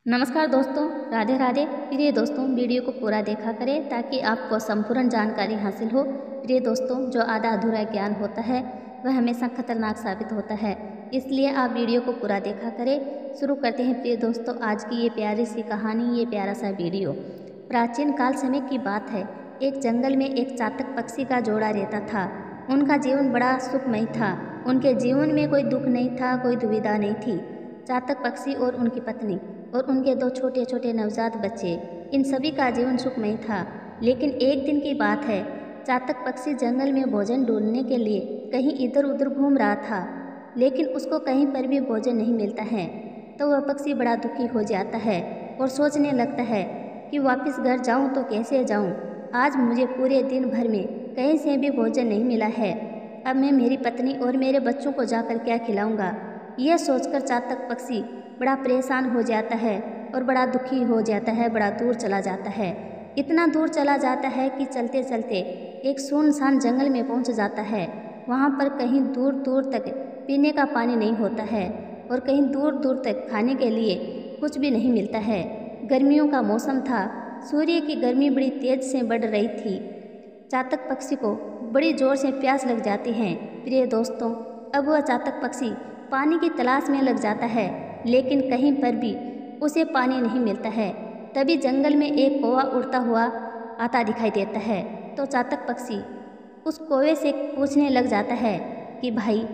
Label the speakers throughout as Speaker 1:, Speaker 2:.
Speaker 1: नमस्कार दोस्तों, राधे राधे। प्रिय दोस्तों, वीडियो को पूरा देखा करें ताकि आपको संपूर्ण जानकारी हासिल हो। प्रिय दोस्तों, जो आधा अधूरा ज्ञान होता है वह हमेशा खतरनाक साबित होता है, इसलिए आप वीडियो को पूरा देखा करें। शुरू करते हैं प्रिय दोस्तों आज की ये प्यारी सी कहानी, ये प्यारा सा वीडियो। प्राचीन काल समय की बात है। एक जंगल में एक चातक पक्षी का जोड़ा रहता था। उनका जीवन बड़ा सुखमय था। उनके जीवन में कोई दुख नहीं था, कोई दुविधा नहीं थी। चातक पक्षी और उनकी पत्नी और उनके दो छोटे छोटे नवजात बच्चे, इन सभी का जीवन सुखमय था। लेकिन एक दिन की बात है, चातक पक्षी जंगल में भोजन ढूंढने के लिए कहीं इधर उधर घूम रहा था, लेकिन उसको कहीं पर भी भोजन नहीं मिलता है। तो वह पक्षी बड़ा दुखी हो जाता है और सोचने लगता है कि वापस घर जाऊं तो कैसे जाऊं। आज मुझे पूरे दिन भर में कहीं से भी भोजन नहीं मिला है। अब मैं मेरी पत्नी और मेरे बच्चों को जाकर क्या खिलाऊंगा। यह सोचकर चातक पक्षी बड़ा परेशान हो जाता है और बड़ा दुखी हो जाता है, बड़ा दूर चला जाता है। इतना दूर चला जाता है कि चलते चलते एक सुनसान जंगल में पहुंच जाता है। वहां पर कहीं दूर दूर तक पीने का पानी नहीं होता है और कहीं दूर दूर तक खाने के लिए कुछ भी नहीं मिलता है। गर्मियों का मौसम था। सूर्य की गर्मी बड़ी तेज से बढ़ रही थी। चातक पक्षी को बड़ी जोर से प्यास लग जाती है। प्रिय दोस्तों, अब वह चातक पक्षी पानी की तलाश में लग जाता है, लेकिन कहीं पर भी उसे पानी नहीं मिलता है। तभी जंगल में एक कौवा उड़ता हुआ आता दिखाई देता है। तो चातक पक्षी उस कौवे से पूछने लग जाता है कि भाई,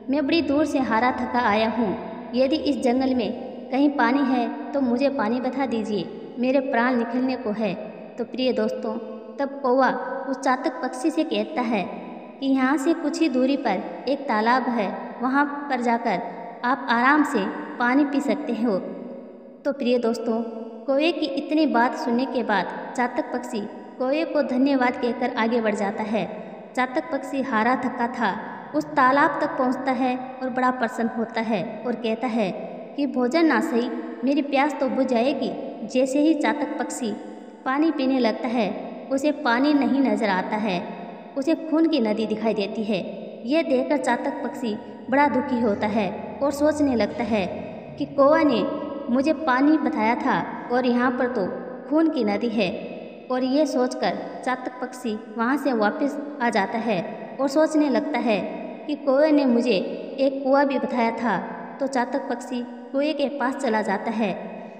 Speaker 1: मैं बड़ी दूर से हारा थका आया हूँ। यदि इस जंगल में कहीं पानी है तो मुझे पानी बता दीजिए, मेरे प्राण निकलने को है। तो प्रिय दोस्तों, तब कौवा उस चातक पक्षी से कहता है कि यहाँ से कुछ ही दूरी पर एक तालाब है, वहाँ पर जाकर आप आराम से पानी पी सकते हो। तो प्रिय दोस्तों, कौवे की इतनी बात सुनने के बाद चातक पक्षी कौवे को धन्यवाद कहकर आगे बढ़ जाता है। चातक पक्षी हारा थका था, उस तालाब तक पहुंचता है और बड़ा प्रसन्न होता है और कहता है कि भोजन ना सही, मेरी प्यास तो बुझ जाएगी। जैसे ही चातक पक्षी पानी पीने लगता है, उसे पानी नहीं नजर आता है, उसे खून की नदी दिखाई देती है। यह देखकर चातक पक्षी बड़ा दुखी होता है और सोचने लगता है कि कौवा ने मुझे पानी बताया था और यहाँ पर तो खून की नदी है। और ये सोचकर चातक पक्षी वहाँ से वापस आ जाता है और सोचने लगता है कि कौवे ने मुझे एक कुआं भी बताया था। तो चातक पक्षी कुएं के पास चला जाता है।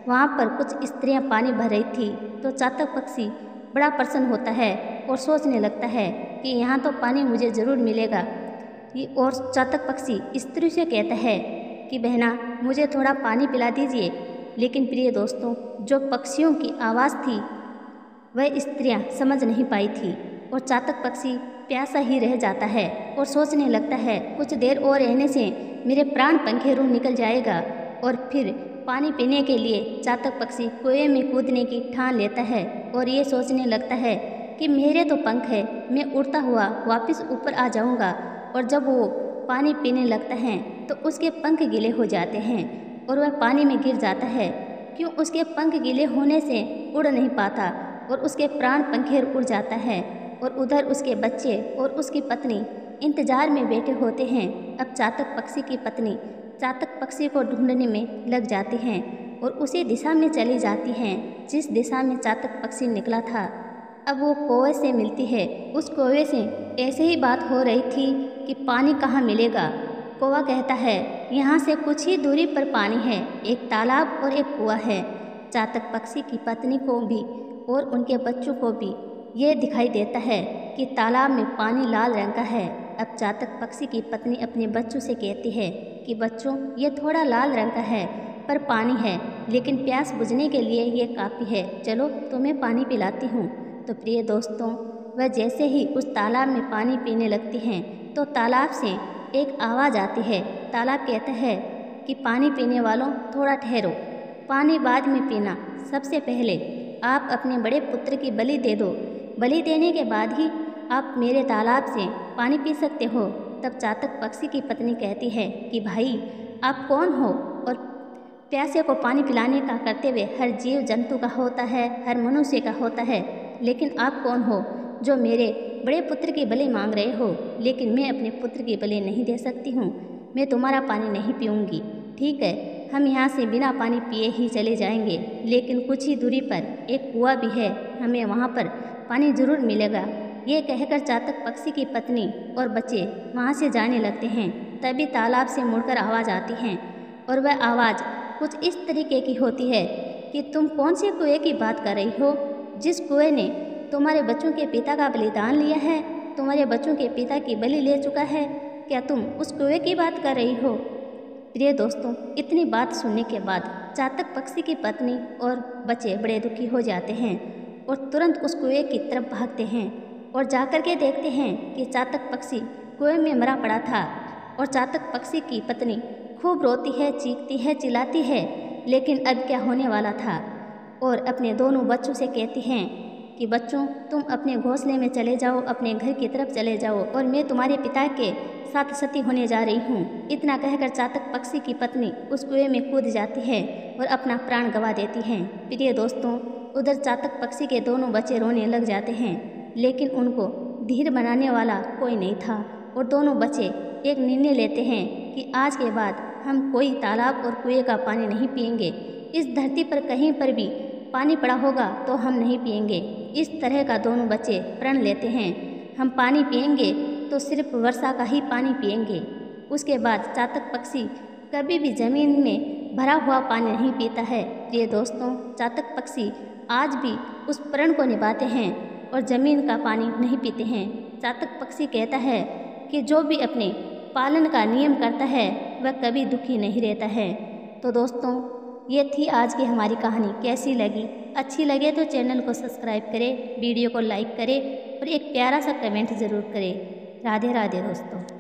Speaker 1: वहाँ पर कुछ स्त्रियाँ पानी भर रही थी। तो चातक पक्षी बड़ा प्रसन्न होता है और सोचने लगता है कि यहाँ तो पानी मुझे ज़रूर मिलेगा। और चातक पक्षी स्त्री से कहता है कि बहना, मुझे थोड़ा पानी पिला दीजिए। लेकिन प्रिय दोस्तों, जो पक्षियों की आवाज़ थी वह स्त्रियां समझ नहीं पाई थी और चातक पक्षी प्यासा ही रह जाता है और सोचने लगता है कुछ देर और रहने से मेरे प्राण पंखेरु निकल जाएगा। और फिर पानी पीने के लिए चातक पक्षी कुएं में कूदने की ठान लेता है और ये सोचने लगता है कि मेरे तो पंख है, मैं उड़ता हुआ वापस ऊपर आ जाऊंगा। और जब वो पानी पीने लगता है तो उसके पंख गीले हो जाते हैं और वह पानी में गिर जाता है। क्यों उसके पंख गीले होने से उड़ नहीं पाता और उसके प्राण पंखेर उड़ जाता है। और उधर उसके बच्चे और उसकी पत्नी इंतजार में बैठे होते हैं। अब चातक पक्षी की पत्नी चातक पक्षी को ढूंढने में लग जाती हैं और उसी दिशा में चली जाती हैं जिस दिशा में चातक पक्षी निकला था। अब वो कौवे से मिलती है। उस कौवे से ऐसे ही बात हो रही थी कि पानी कहाँ मिलेगा। कौवा कहता है, यहाँ से कुछ ही दूरी पर पानी है, एक तालाब और एक कुआं है। चातक पक्षी की पत्नी को भी और उनके बच्चों को भी ये दिखाई देता है कि तालाब में पानी लाल रंग का है। अब चातक पक्षी की पत्नी अपने बच्चों से कहती है कि बच्चों, ये थोड़ा लाल रंग का है पर पानी है, लेकिन प्यास बुझने के लिए ये काफ़ी है, चलो तुम्हें पानी पिलाती हूँ। तो प्रिय दोस्तों, वह जैसे ही उस तालाब में पानी पीने लगती हैं तो तालाब से एक आवाज़ आती है। तालाब कहता है कि पानी पीने वालों, थोड़ा ठहरो, पानी बाद में पीना, सबसे पहले आप अपने बड़े पुत्र की बलि दे दो, बलि देने के बाद ही आप मेरे तालाब से पानी पी सकते हो। तब चातक पक्षी की पत्नी कहती है कि भाई, आप कौन हो? और प्यासे को पानी पिलाने का कर्तव्य हर जीव जंतु का होता है, हर मनुष्य का होता है, लेकिन आप कौन हो जो मेरे बड़े पुत्र की बलि मांग रहे हो? लेकिन मैं अपने पुत्र की बलि नहीं दे सकती हूँ, मैं तुम्हारा पानी नहीं पीऊँगी। ठीक है, हम यहाँ से बिना पानी पिए ही चले जाएंगे, लेकिन कुछ ही दूरी पर एक कुआं भी है, हमें वहाँ पर पानी जरूर मिलेगा। ये कहकर चातक पक्षी की पत्नी और बच्चे वहाँ से जाने लगते हैं। तभी तालाब से मुड़कर आवाज़ आती है और वह आवाज़ कुछ इस तरीके की होती है कि तुम कौन से कुएं की बात कर रही हो, जिस कुएं ने तुम्हारे बच्चों के पिता का बलिदान लिया है, तुम्हारे बच्चों के पिता की बलि ले चुका है, क्या तुम उस कुएं की बात कर रही हो। प्रिय दोस्तों, इतनी बात सुनने के बाद चातक पक्षी की पत्नी और बच्चे बड़े दुखी हो जाते हैं और तुरंत उस कुएं की तरफ भागते हैं और जाकर के देखते हैं कि चातक पक्षी कुएं में मरा पड़ा था। और चातक पक्षी की पत्नी खूब रोती है, चीखती है, चिल्लाती है, लेकिन अब क्या होने वाला था। और अपने दोनों बच्चों से कहती हैं कि बच्चों, तुम अपने घोंसले में चले जाओ, अपने घर की तरफ चले जाओ, और मैं तुम्हारे पिता के साथ सती होने जा रही हूँ। इतना कहकर चातक पक्षी की पत्नी उस कुएं में कूद जाती है और अपना प्राण गंवा देती हैं। प्रिय दोस्तों, उधर चातक पक्षी के दोनों बच्चे रोने लग जाते हैं, लेकिन उनको धीर बनाने वाला कोई नहीं था। और दोनों बच्चे एक निर्णय लेते हैं कि आज के बाद हम कोई तालाब और कुएं का पानी नहीं पिएंगे। इस धरती पर कहीं पर भी पानी पड़ा होगा तो हम नहीं पिएंगे। इस तरह का दोनों बच्चे प्रण लेते हैं। हम पानी पिएंगे तो सिर्फ वर्षा का ही पानी पिएंगे। उसके बाद चातक पक्षी कभी भी ज़मीन में भरा हुआ पानी नहीं पीता है। प्रिय दोस्तों, चातक पक्षी आज भी उस प्रण को निभाते हैं और ज़मीन का पानी नहीं पीते हैं। चातक पक्षी कहता है कि जो भी अपने पालन का नियम करता है वह कभी दुखी नहीं रहता है। तो दोस्तों, ये थी आज की हमारी कहानी। कैसी लगी? अच्छी लगे तो चैनल को सब्सक्राइब करें, वीडियो को लाइक करें और एक प्यारा सा कमेंट ज़रूर करें। राधे राधे दोस्तों।